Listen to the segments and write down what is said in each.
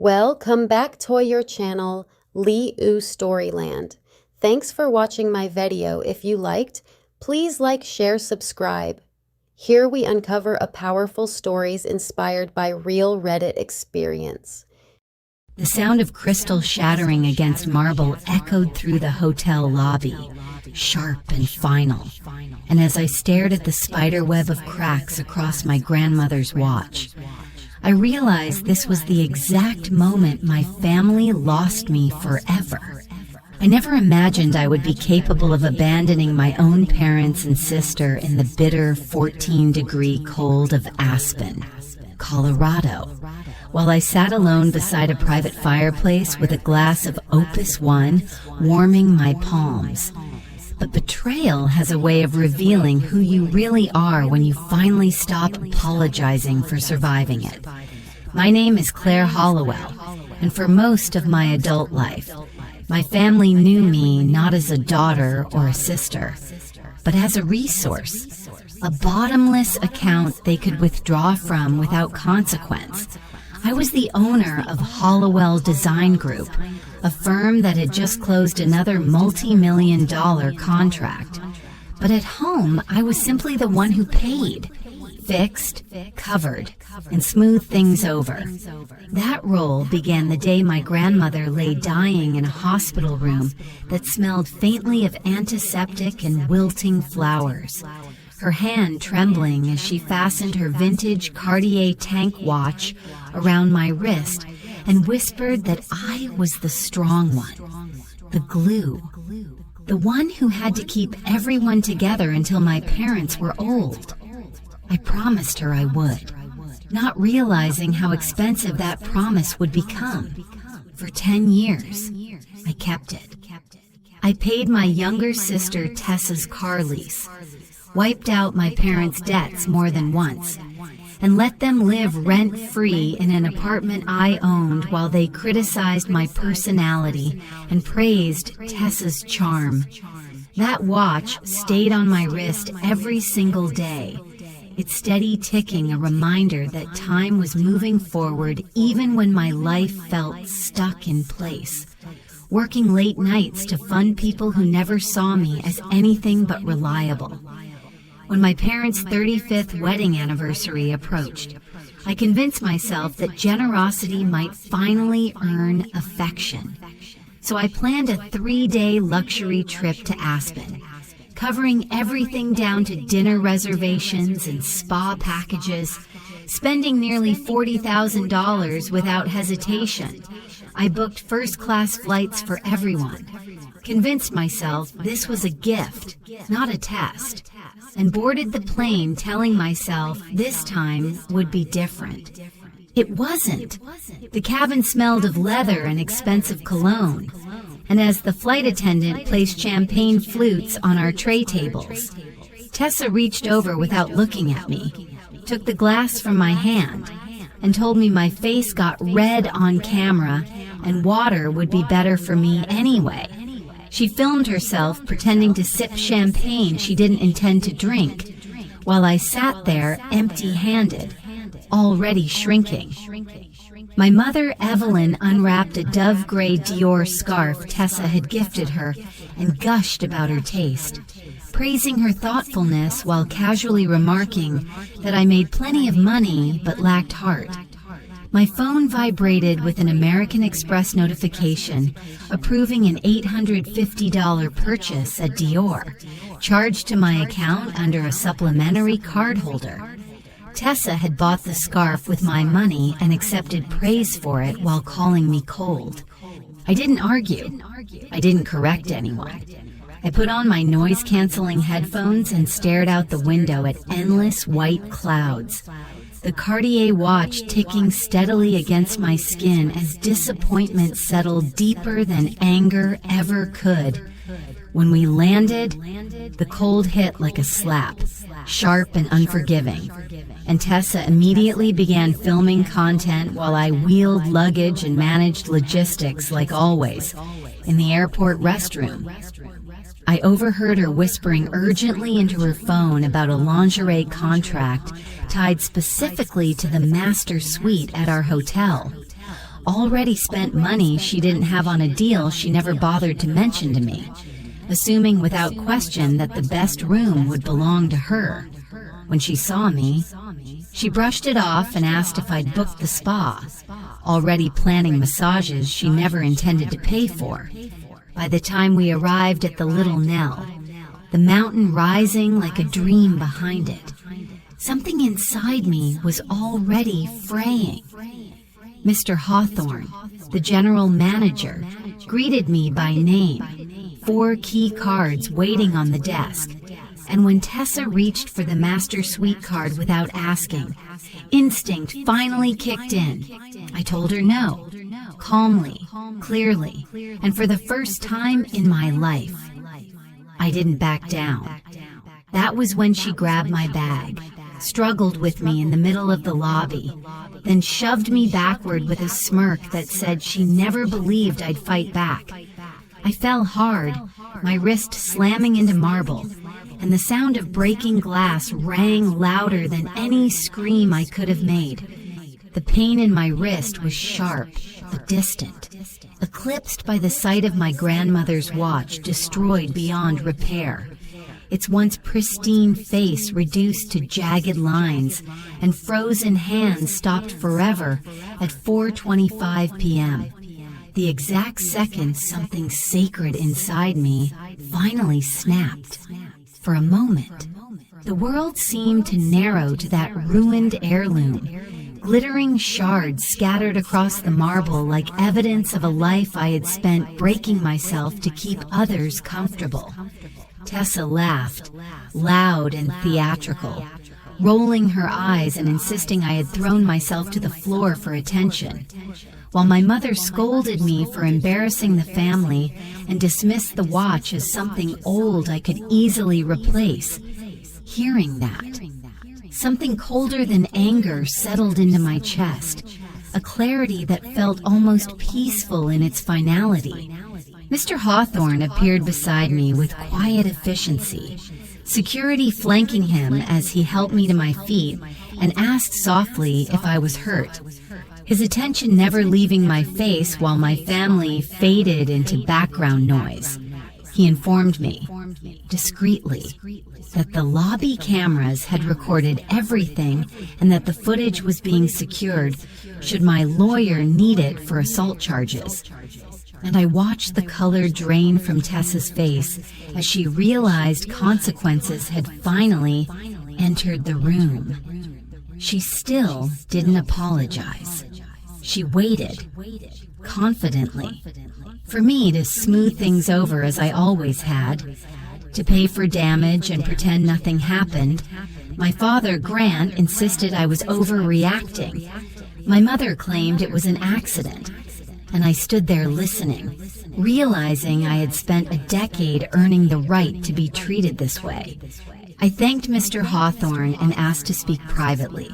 Well, come back to your channel, Lee Oo Storyland. Thanks for watching my video. If you liked, please like, share, subscribe. Here we uncover a powerful stories inspired by real Reddit experience. The sound of crystal shattering against marble echoed through the hotel lobby, sharp and final. And as I stared at the spider web of cracks across my grandmother's watch, I realized this was the exact moment my family lost me forever. I never imagined I would be capable of abandoning my own parents and sister in the bitter 14-degree cold of Aspen, Colorado, while I sat alone beside a private fireplace with a glass of Opus One warming my palms. But betrayal has a way of revealing who you really are when you finally stop apologizing for surviving it. My name is Claire Hollowell, and for most of my adult life, my family knew me not as a daughter or a sister, but as a resource, a bottomless account they could withdraw from without consequence. I was the owner of Hollowell Design Group, a firm that had just closed another multi-million-dollar contract. But at home, I was simply the one who paid, fixed, covered, and smoothed things over. That role began the day my grandmother lay dying in a hospital room that smelled faintly of antiseptic and wilting flowers, her hand trembling as she fastened her vintage Cartier tank watch around my wrist and whispered that I was the strong one, the glue, the one who had to keep everyone together until my parents were old. I promised her I would, not realizing how expensive that promise would become. For 10 years, I kept it. I paid my younger sister Tessa's car lease, wiped out my parents' debts more than once, and let them live rent-free in an apartment I owned while they criticized my personality and praised Tessa's charm. That watch stayed on my wrist every single day, its steady ticking a reminder that time was moving forward even when my life felt stuck in place, working late nights to fund people who never saw me as anything but reliable. When my parents' 35th wedding anniversary approached, I convinced myself that generosity might finally earn affection. So I planned a 3-day luxury trip to Aspen, covering everything down to dinner reservations and spa packages, spending nearly $40,000 without hesitation. I booked first-class flights for everyone, convinced myself this was a gift, not a test, and boarded the plane telling myself this time would be different. It wasn't. The cabin smelled of leather and expensive cologne, and as the flight attendant placed champagne flutes on our tray tables, Tessa reached over without looking at me, took the glass from my hand, and told me my face got red on camera and water would be better for me anyway. She filmed herself pretending to sip champagne she didn't intend to drink, while I sat there empty-handed, already shrinking. My mother, Evelyn, unwrapped a dove-gray Dior scarf Tessa had gifted her and gushed about her taste, praising her thoughtfulness while casually remarking that I made plenty of money but lacked heart. My phone vibrated with an American Express notification approving an $850 purchase at Dior, charged to my account under a supplementary card holder. Tessa had bought the scarf with my money and accepted praise for it while calling me cold. I didn't argue. I didn't correct anyone. I put on my noise-canceling headphones and stared out the window at endless white clouds, the Cartier watch ticking steadily against my skin as disappointment settled deeper than anger ever could. When we landed, the cold hit like a slap, sharp and unforgiving, and Tessa immediately began filming content while I wheeled luggage and managed logistics like always, in the airport restroom. I overheard her whispering urgently into her phone about a lingerie contract tied specifically to the master suite at our hotel. already spent money she didn't have on a deal she never bothered to mention to me, assuming without question that the best room would belong to her. When she saw me, she brushed it off and asked if I'd booked the spa, already planning massages she never intended to pay for. By the time we arrived at the Little Nell, the mountain rising like a dream behind it, something inside me was already fraying. Mr. Hawthorne, the general manager, greeted me by name, 4 key cards waiting on the desk, and when Tessa reached for the master suite card without asking, instinct finally kicked in. I told her no, calmly, clearly, and for the first time in my life. I didn't back down. That was when she grabbed my bag, struggled with me in the middle of the lobby, then shoved me backward with a smirk that said she never believed I'd fight back. I fell hard, my wrist slamming into marble, and the sound of breaking glass rang louder than any scream I could have made. The pain in my wrist was sharp, but distant, eclipsed by the sight of my grandmother's watch destroyed beyond repair, its once pristine face reduced to jagged lines, and frozen hands stopped forever at 4:25 p.m. The exact second something sacred inside me finally snapped. For a moment, the world seemed to narrow to that ruined heirloom, glittering shards scattered across the marble like evidence of a life I had spent breaking myself to keep others comfortable. Tessa laughed, loud and theatrical, rolling her eyes and insisting I had thrown myself to the floor for attention, while my mother scolded me for embarrassing the family and dismissed the watch as something old I could easily replace. Hearing that, something colder than anger settled into my chest, a clarity that felt almost peaceful in its finality. Mr. Hawthorne appeared beside me with quiet efficiency, security flanking him as he helped me to my feet and asked softly if I was hurt, his attention never leaving my face while my family faded into background noise. He informed me, discreetly, that the lobby cameras had recorded everything and that the footage was being secured should my lawyer need it for assault charges. And I watched the color drain from Tessa's face as she realized consequences had finally entered the room. She still didn't apologize. She waited, confidently, for me to smooth things over as I always had, to pay for damage and pretend nothing happened. My father, Grant, insisted I was overreacting. My mother claimed it was an accident, and I stood there listening, realizing I had spent a decade earning the right to be treated this way. I thanked Mr. Hawthorne and asked to speak privately,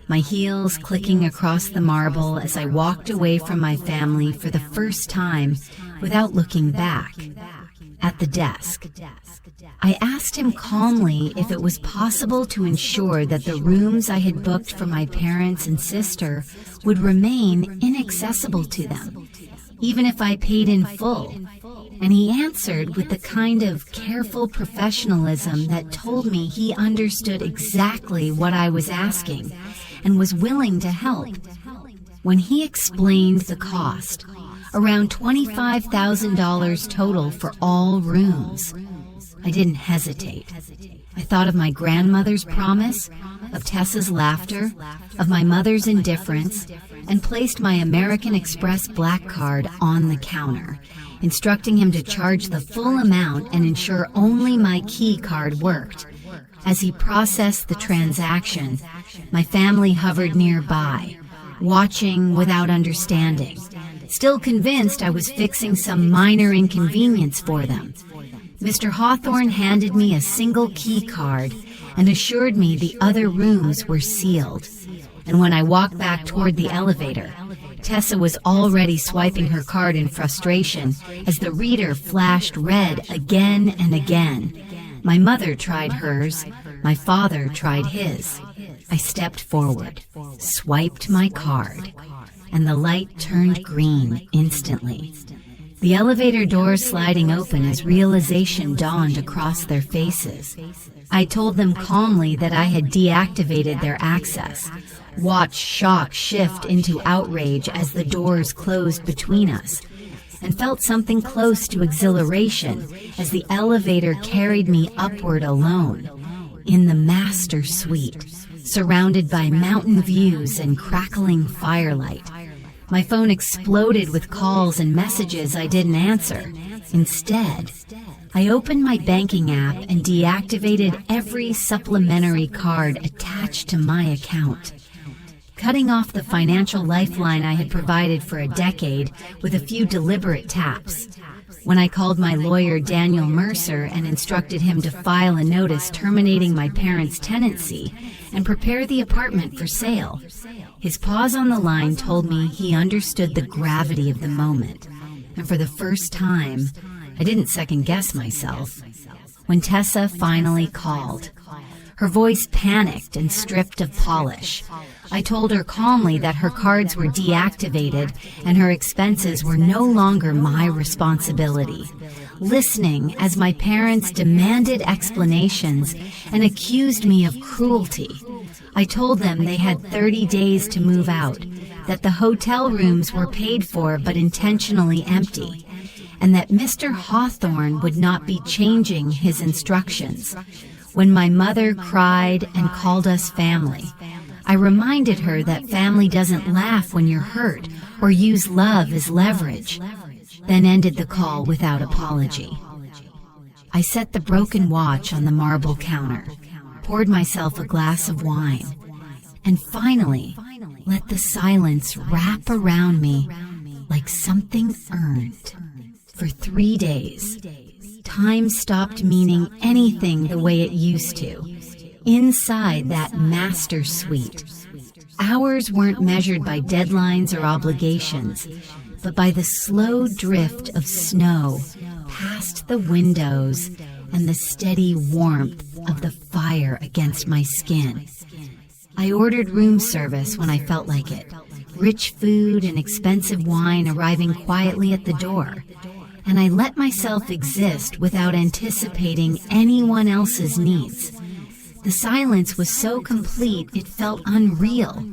my heels clicking across the marble as I walked away from my family for the first time without looking back. At the desk, I asked him calmly if it was possible to ensure that the rooms I had booked for my parents and sister would remain inaccessible to them, even if I paid in full. And he answered with the kind of careful professionalism that told me he understood exactly what I was asking and was willing to help. When he explained the cost, around $25,000 total for all rooms, I didn't hesitate. I thought of my grandmother's promise, of Tessa's laughter, of my mother's indifference, and placed my American Express black card on the counter, instructing him to charge the full amount and ensure only my key card worked. As he processed the transaction, my family hovered nearby, watching without understanding, still convinced I was fixing some minor inconvenience for them. Mr. Hawthorne handed me a single key card and assured me the other rooms were sealed. And when I walked back toward the elevator, Tessa was already swiping her card in frustration as the reader flashed red again and again. My mother tried hers, my father tried his. I stepped forward, swiped my card, and the light turned green instantly. The elevator doors sliding open as realization dawned across their faces. I told them calmly that I had deactivated their access. Watched shock shift into outrage as the doors closed between us, and felt something close to exhilaration as the elevator carried me upward alone, in the master suite, surrounded by mountain views and crackling firelight. My phone exploded with calls and messages I didn't answer. Instead, I opened my banking app and deactivated every supplementary card attached to my account, cutting off the financial lifeline I had provided for a decade with a few deliberate taps. When I called my lawyer, Daniel Mercer, and instructed him to file a notice terminating my parents' tenancy and prepare the apartment for sale, his pause on the line told me he understood the gravity of the moment. And for the first time, I didn't second-guess myself. When Tessa finally called, her voice panicked and stripped of polish, I told her calmly that her cards were deactivated and her expenses were no longer my responsibility. Listening as my parents demanded explanations and accused me of cruelty, I told them they had 30 days to move out, that the hotel rooms were paid for but intentionally empty, and that Mr. Hawthorne would not be changing his instructions. When my mother cried and called us family, I reminded her that family doesn't laugh when you're hurt or use love as leverage, then ended the call without apology. I set the broken watch on the marble counter, poured myself a glass of wine, and finally let the silence wrap around me like something earned. For 3 days, time stopped meaning anything the way it used to. Inside that master suite, hours weren't measured by deadlines or obligations, but by the slow drift of snow past the windows and the steady warmth of the fire against my skin. I ordered room service when I felt like it, rich food and expensive wine arriving quietly at the door, and I let myself exist without anticipating anyone else's needs. The silence was so complete it felt unreal,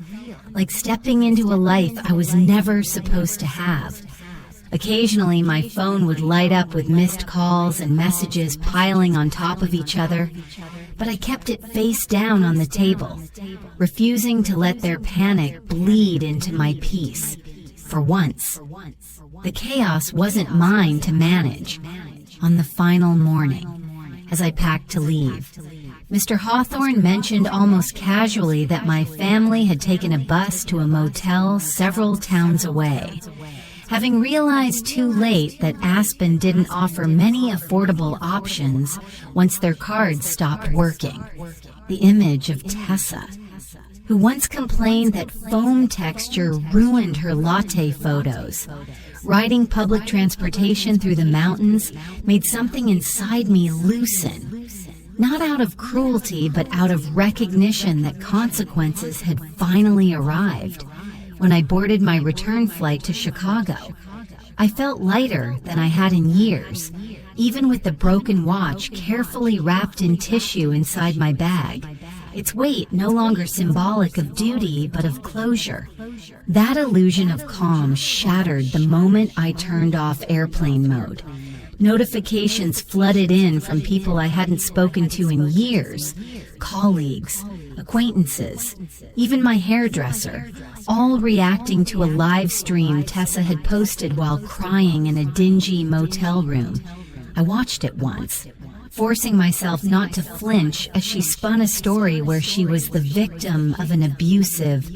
like stepping into a life I was never supposed to have. Occasionally, my phone would light up with missed calls and messages piling on top of each other, but I kept it face down on the table, refusing to let their panic bleed into my peace. For once, the chaos wasn't mine to manage. On the final morning, as I packed to leave, Mr. Hawthorne mentioned almost casually that my family had taken a bus to a motel several towns away, having realized too late that Aspen didn't offer many affordable options once their cards stopped working. The image of Tessa, who once complained that foam texture ruined her latte photos, riding public transportation through the mountains, made something inside me loosen. Not out of cruelty, but out of recognition that consequences had finally arrived. When I boarded my return flight to Chicago, I felt lighter than I had in years, even with the broken watch carefully wrapped in tissue inside my bag, its weight no longer symbolic of duty but of closure. That illusion of calm shattered the moment I turned off airplane mode. Notifications flooded in from people I hadn't spoken to in years, colleagues, acquaintances, even my hairdresser, all reacting to a live stream Tessa had posted while crying in a dingy motel room. I watched it once, forcing myself not to flinch as she spun a story where she was the victim of an abusive,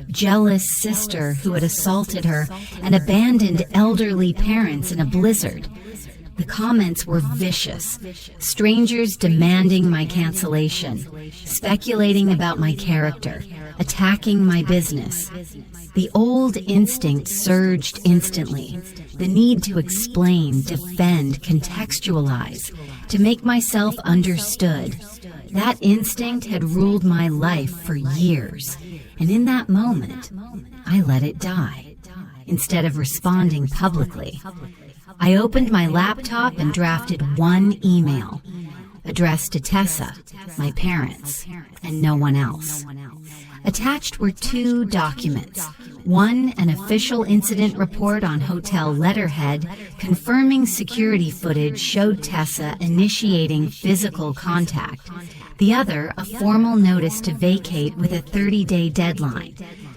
jealous sister who had assaulted her and abandoned elderly parents in a blizzard. The comments were vicious, strangers demanding my cancellation, speculating about my character, attacking my business. The old instinct surged instantly, the need to explain, defend, contextualize, to make myself understood. That instinct had ruled my life for years, and in that moment, I let it die. instead of responding publicly. I opened my laptop and drafted one email, addressed to Tessa, my parents, and no one else. Attached were 2 documents. One, an official incident report on hotel letterhead confirming security footage showed Tessa initiating physical contact. The other, a formal notice to vacate with a 30-day deadline.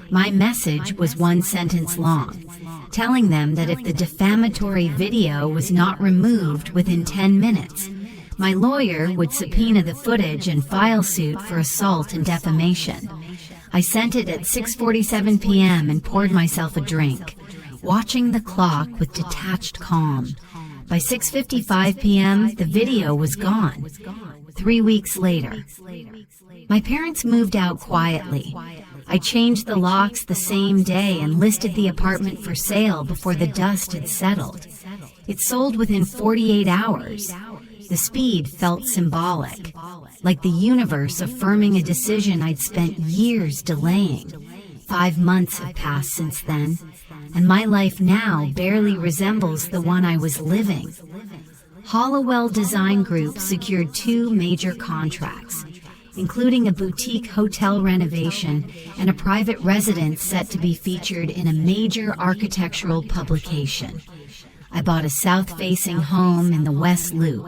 My message was 1 sentence long, telling them that if the defamatory video was not removed within 10 minutes, my lawyer would subpoena the footage and file suit for assault and defamation. I sent it at 6:47 p.m. and poured myself a drink, watching the clock with detached calm. By 6:55 p.m., the video was gone. 3 weeks later, my parents moved out quietly. I changed the locks the same day and listed the apartment for sale before the dust had settled. It sold within 48 hours. The speed felt symbolic, like the universe affirming a decision I'd spent years delaying. 5 months have passed since then, and my life now barely resembles the one I was living. Hollowell Design Group secured 2 major contracts, including a boutique hotel renovation and a private residence set to be featured in a major architectural publication. I bought a south-facing home in the West Loop,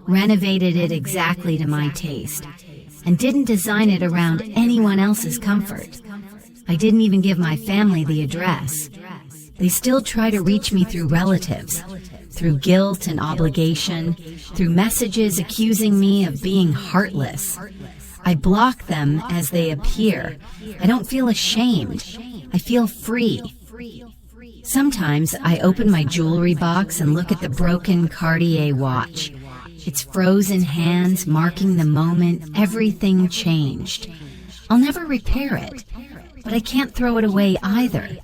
renovated it exactly to my taste, and didn't design it around anyone else's comfort. I didn't even give my family the address. They still try to reach me through relatives, through guilt and obligation, through messages accusing me of being heartless. I block them as they appear. I don't feel ashamed. I feel free. Sometimes I open my jewelry box and look at the broken Cartier watch. Its frozen hands marking the moment everything changed. I'll never repair it, but I can't throw it away either.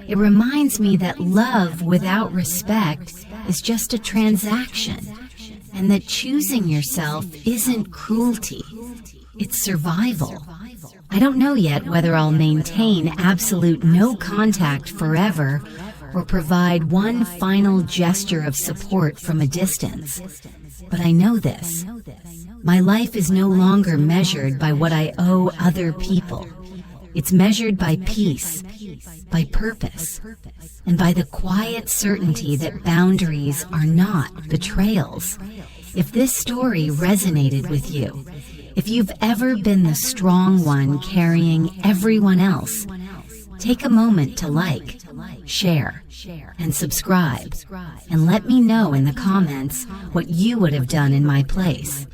It reminds me that love without respect is just a transaction, and that choosing yourself isn't cruelty. It's survival. I don't know yet whether I'll maintain absolute no contact forever or provide one final gesture of support from a distance. But I know this. My life is no longer measured by what I owe other people. It's measured by peace, by purpose, and by the quiet certainty that boundaries are not betrayals. If this story resonated with you, if you've ever been the strong one carrying everyone else, take a moment to like, share, and subscribe, and let me know in the comments what you would have done in my place.